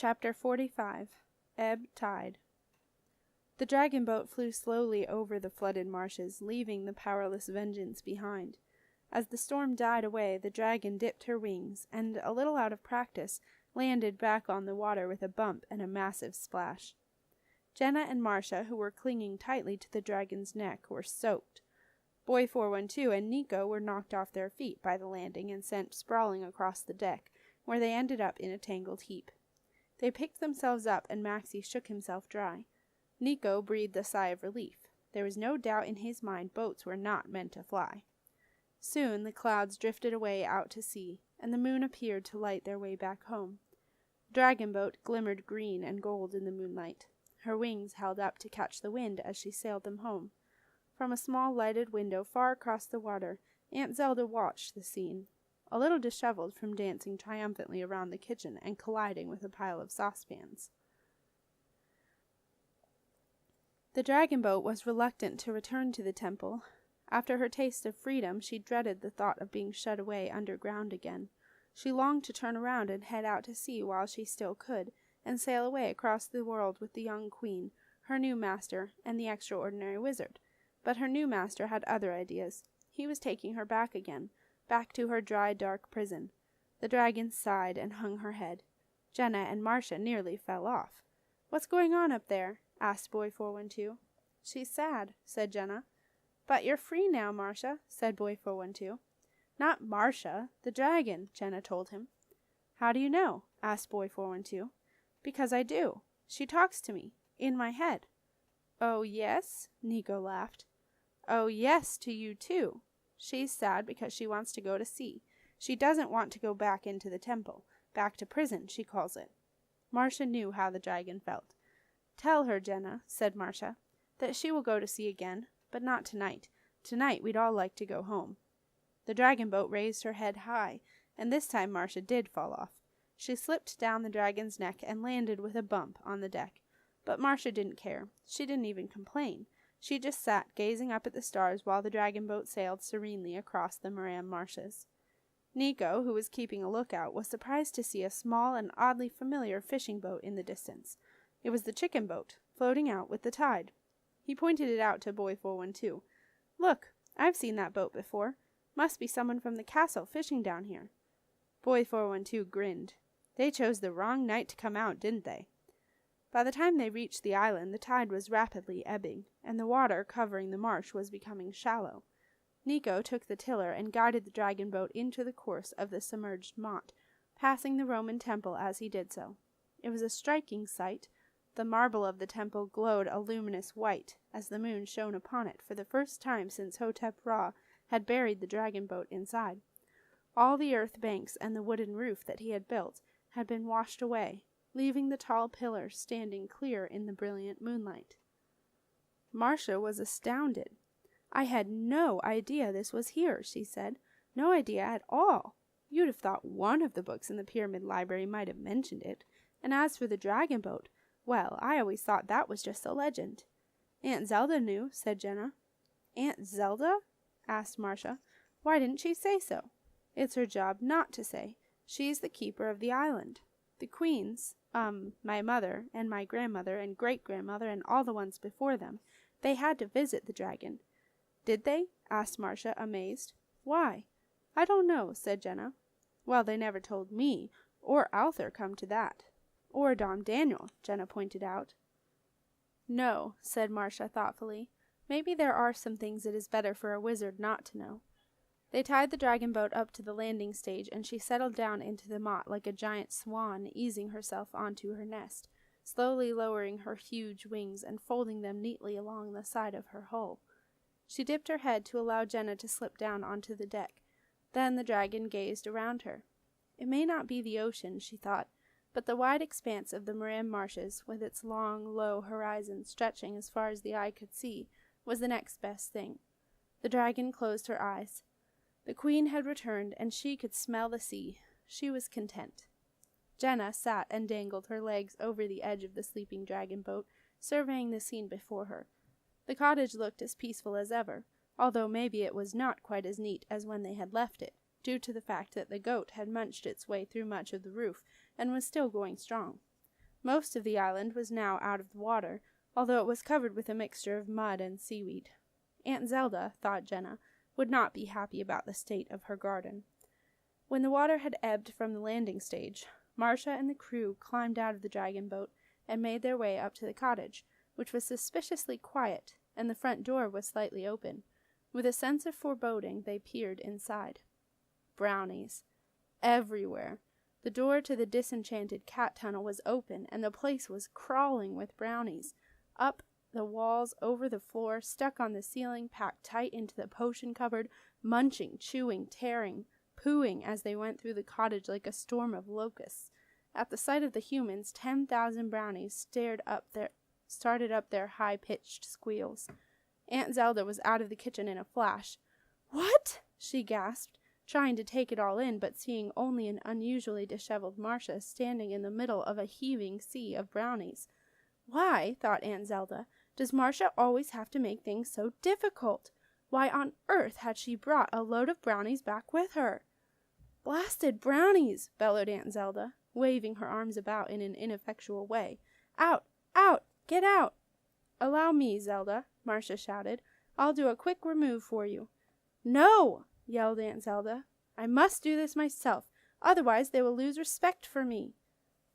Chapter 45. Ebb Tide. The dragon boat flew slowly over the flooded marshes, leaving the powerless Vengeance behind. As the storm died away, the dragon dipped her wings, and, a little out of practice, landed back on the water with a bump and a massive splash. Jenna and Marsha, who were clinging tightly to the dragon's neck, were soaked. Boy 412 and Nico were knocked off their feet by the landing and sent sprawling across the deck, where they ended up in a tangled heap. They picked themselves up, and Maxie shook himself dry. Nico breathed a sigh of relief. There was no doubt in his mind boats were not meant to fly. Soon the clouds drifted away out to sea, and the moon appeared to light their way back home. The dragon boat glimmered green and gold in the moonlight. Her wings held up to catch the wind as she sailed them home. From a small lighted window far across the water, Aunt Zelda watched the scene, a little disheveled from dancing triumphantly around the kitchen and colliding with a pile of saucepans. The dragon boat was reluctant to return to the temple. After her taste of freedom, she dreaded the thought of being shut away underground again. She longed to turn around and head out to sea while she still could, and sail away across the world with the young queen, her new master, and the extraordinary wizard. But her new master had other ideas. He was taking her back again, back to her dry, dark prison. The dragon sighed and hung her head. Jenna and Marsha nearly fell off. "What's going on up there?" asked Boy 412. "She's sad," said Jenna. "But you're free now, Marsha," said Boy 412. "Not Marsha, the dragon," Jenna told him. "How do you know?" asked Boy 412. "Because I do. She talks to me, in my head." "Oh, yes?" Nico laughed. "Oh, yes, to you too. She's sad because she wants to go to sea. She doesn't want to go back into the temple. Back to prison, she calls it." Marsha knew how the dragon felt. "Tell her, Jenna," said Marsha, "that she will go to sea again, but not tonight. Tonight we'd all like to go home." The dragon boat raised her head high, and this time Marsha did fall off. She slipped down the dragon's neck and landed with a bump on the deck. But Marsha didn't care. She didn't even complain. She just sat gazing up at the stars while the dragon boat sailed serenely across the Moran marshes. Nico, who was keeping a lookout, was surprised to see a small and oddly familiar fishing boat in the distance. It was the chicken boat, floating out with the tide. He pointed it out to Boy 412. "Look, I've seen that boat before. Must be someone from the castle fishing down here." Boy 412 grinned. "They chose the wrong night to come out, didn't they?" By the time they reached the island, the tide was rapidly ebbing, and the water covering the marsh was becoming shallow. Nico took the tiller and guided the dragon boat into the course of the submerged moat, passing the Roman temple as he did so. It was a striking sight. The marble of the temple glowed a luminous white as the moon shone upon it for the first time since Hotep Ra had buried the dragon boat inside. All the earth banks and the wooden roof that he had built had been washed away, leaving the tall pillars standing clear in the brilliant moonlight. Marsha was astounded. "I had no idea this was here," she said. "No idea at all. You'd have thought one of the books in the Pyramid Library might have mentioned it. And as for the dragon boat, well, I always thought that was just a legend." "Aunt Zelda knew," said Jenna. "Aunt Zelda?" asked Marsha. "Why didn't she say so?" "It's her job not to say. She's the keeper of the island. The queens, my mother, and my grandmother, and great-grandmother, and all the ones before them, they had to visit the dragon." "Did they?" asked Marsha, amazed. "Why?" "I don't know," said Jenna. "Well, they never told me, or Arthur, come to that." "Or Dom Daniel," Jenna pointed out. "No," said Marsha thoughtfully. "Maybe there are some things it is better for a wizard not to know." They tied the dragon boat up to the landing stage, and she settled down into the moat like a giant swan, easing herself onto her nest, slowly lowering her huge wings and folding them neatly along the side of her hull. She dipped her head to allow Jenna to slip down onto the deck. Then the dragon gazed around her. It may not be the ocean, she thought, but the wide expanse of the Moran marshes, with its long, low horizon stretching as far as the eye could see, was the next best thing. The dragon closed her eyes. The queen had returned, and she could smell the sea. She was content. Jenna sat and dangled her legs over the edge of the sleeping dragon boat, surveying the scene before her. The cottage looked as peaceful as ever, although maybe it was not quite as neat as when they had left it, due to the fact that the goat had munched its way through much of the roof and was still going strong. Most of the island was now out of the water, although it was covered with a mixture of mud and seaweed. Aunt Zelda, thought Jenna, would not be happy about the state of her garden. When the water had ebbed from the landing stage, Marsha and the crew climbed out of the dragon boat and made their way up to the cottage, which was suspiciously quiet, and the front door was slightly open. With a sense of foreboding, they peered inside. Brownies. Everywhere. The door to the disenchanted cat tunnel was open, and the place was crawling with brownies. Up the walls, over the floor, stuck on the ceiling, packed tight into the potion cupboard, munching, chewing, tearing, pooing as they went through the cottage like a storm of locusts. At the sight of the humans, 10,000 brownies started up their high-pitched squeals. Aunt Zelda was out of the kitchen in a flash. "What?" she gasped, trying to take it all in, but seeing only an unusually disheveled Marsha standing in the middle of a heaving sea of brownies. Why, thought Aunt Zelda, does Marsha always have to make things so difficult? Why on earth had she brought a load of brownies back with her? "Blasted brownies!" bellowed Aunt Zelda, waving her arms about in an ineffectual way. "Out! Out! Get out!" "Allow me, Zelda," Marsha shouted. "I'll do a quick remove for you." "No!" yelled Aunt Zelda. "I must do this myself, otherwise they will lose respect for me."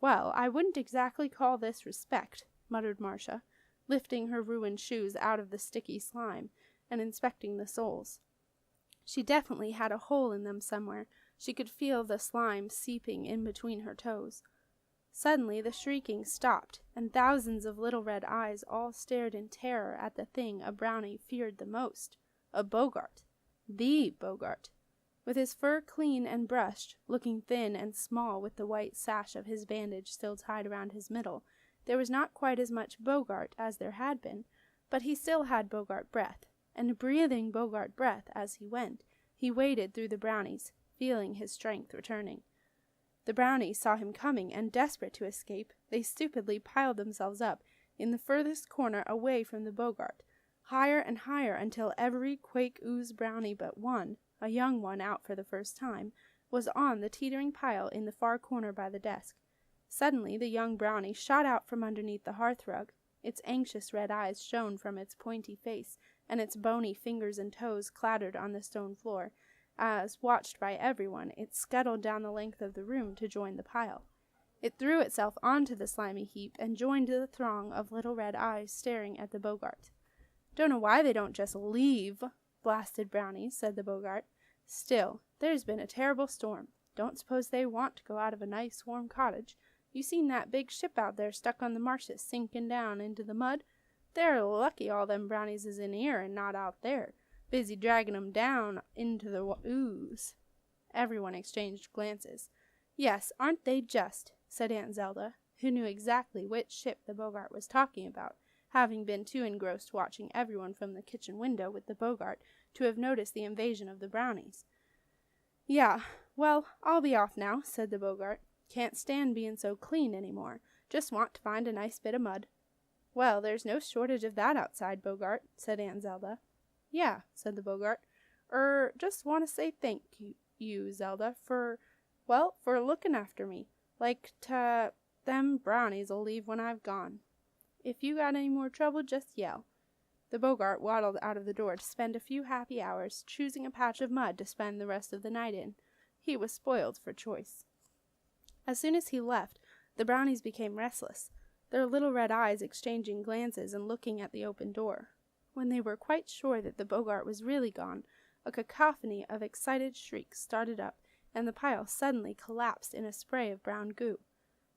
"Well, I wouldn't exactly call this respect," muttered Marsha, lifting her ruined shoes out of the sticky slime and inspecting the soles. She definitely had a hole in them somewhere. She could feel the slime seeping in between her toes. Suddenly the shrieking stopped, and thousands of little red eyes all stared in terror at the thing a brownie feared the most, a boggart. The boggart. With his fur clean and brushed, looking thin and small with the white sash of his bandage still tied around his middle, there was not quite as much boggart as there had been, but he still had boggart breath, and breathing boggart breath as he went, he waded through the brownies, feeling his strength returning. The brownies saw him coming, and desperate to escape, they stupidly piled themselves up in the furthest corner away from the boggart, higher and higher until every Quake Ooze brownie but one, a young one out for the first time, was on the teetering pile in the far corner by the desk. Suddenly the young brownie shot out from underneath the hearthrug. Its anxious red eyes shone from its pointy face, and its bony fingers and toes clattered on the stone floor, as, watched by everyone, it scuttled down the length of the room to join the pile. It threw itself onto the slimy heap and joined the throng of little red eyes staring at the boggart. "Don't know why they don't just leave, blasted brownies," said the boggart. "Still, there's been a terrible storm. Don't suppose they want to go out of a nice warm cottage. You seen that big ship out there stuck on the marshes sinking down into the mud? They're lucky all them brownies is in here and not out there, busy dragging 'em down into the ooze." Everyone exchanged glances. "Yes, aren't they just?" said Aunt Zelda, who knew exactly which ship the boggart was talking about, having been too engrossed watching everyone from the kitchen window with the boggart to have noticed the invasion of the brownies. "Yeah, well, I'll be off now," said the boggart. "Can't stand being so clean any more. Just want to find a nice bit of mud." "Well, there's no shortage of that outside, Boggart," said Aunt Zelda. "Yeah," said the boggart. Just want to say thank you, Zelda, for looking after me. Like them brownies'll leave when I've gone. If you got any more trouble, just yell." The boggart waddled out of the door to spend a few happy hours choosing a patch of mud to spend the rest of the night in. He was spoiled for choice. As soon as he left, the brownies became restless, their little red eyes exchanging glances and looking at the open door. When they were quite sure that the boggart was really gone, a cacophony of excited shrieks started up, and the pile suddenly collapsed in a spray of brown goo.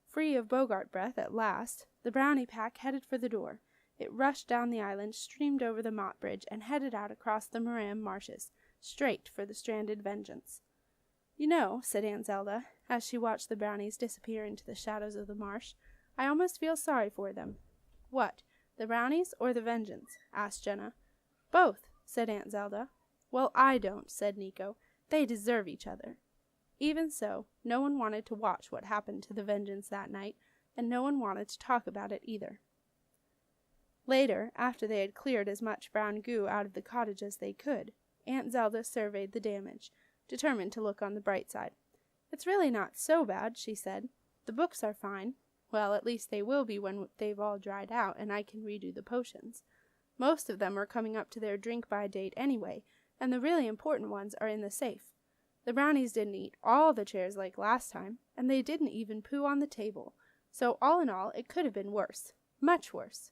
Free of boggart breath at last, the brownie pack headed for the door. It rushed down the island, streamed over the moat bridge, and headed out across the Moram marshes, straight for the stranded Vengeance. "You know," said Aunt Zelda, as she watched the brownies disappear into the shadows of the marsh, "I almost feel sorry for them." "What, the brownies or the Vengeance?" asked Jenna. "Both," said Aunt Zelda. "Well, I don't," said Nico. "They deserve each other." Even so, no one wanted to watch what happened to the Vengeance that night, and no one wanted to talk about it either. Later, after they had cleared as much brown goo out of the cottage as they could, Aunt Zelda surveyed the damage, determined to look on the bright side. "It's really not so bad," she said. "The books are fine. Well, at least they will be when they've all dried out and I can redo the potions. Most of them are coming up to their drink-by date anyway, and the really important ones are in the safe. The Brownies didn't eat all the chairs like last time, and they didn't even poo on the table. So all in all, it could have been worse. Much worse.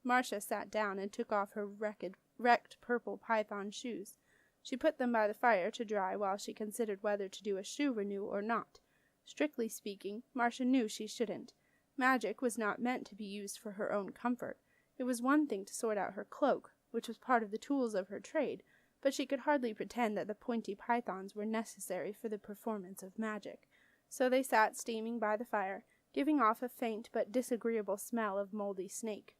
Marsha sat down and took off her wrecked purple python shoes. She put them by the fire to dry while she considered whether to do a shoe renew or not. Strictly speaking, Marsha knew she shouldn't. Magic was not meant to be used for her own comfort. It was one thing to sort out her cloak, which was part of the tools of her trade, but she could hardly pretend that the pointy pythons were necessary for the performance of magic. So they sat steaming by the fire, giving off a faint but disagreeable smell of moldy snake.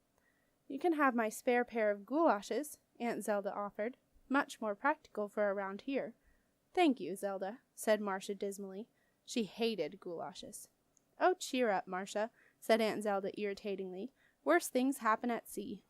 "You can have my spare pair of goulashes," Aunt Zelda offered. "Much more practical for around here." "Thank you, Zelda," said Marsha dismally. She hated goulashes. "Oh, cheer up, Marsha," said Aunt Zelda irritatingly. "Worse things happen at sea.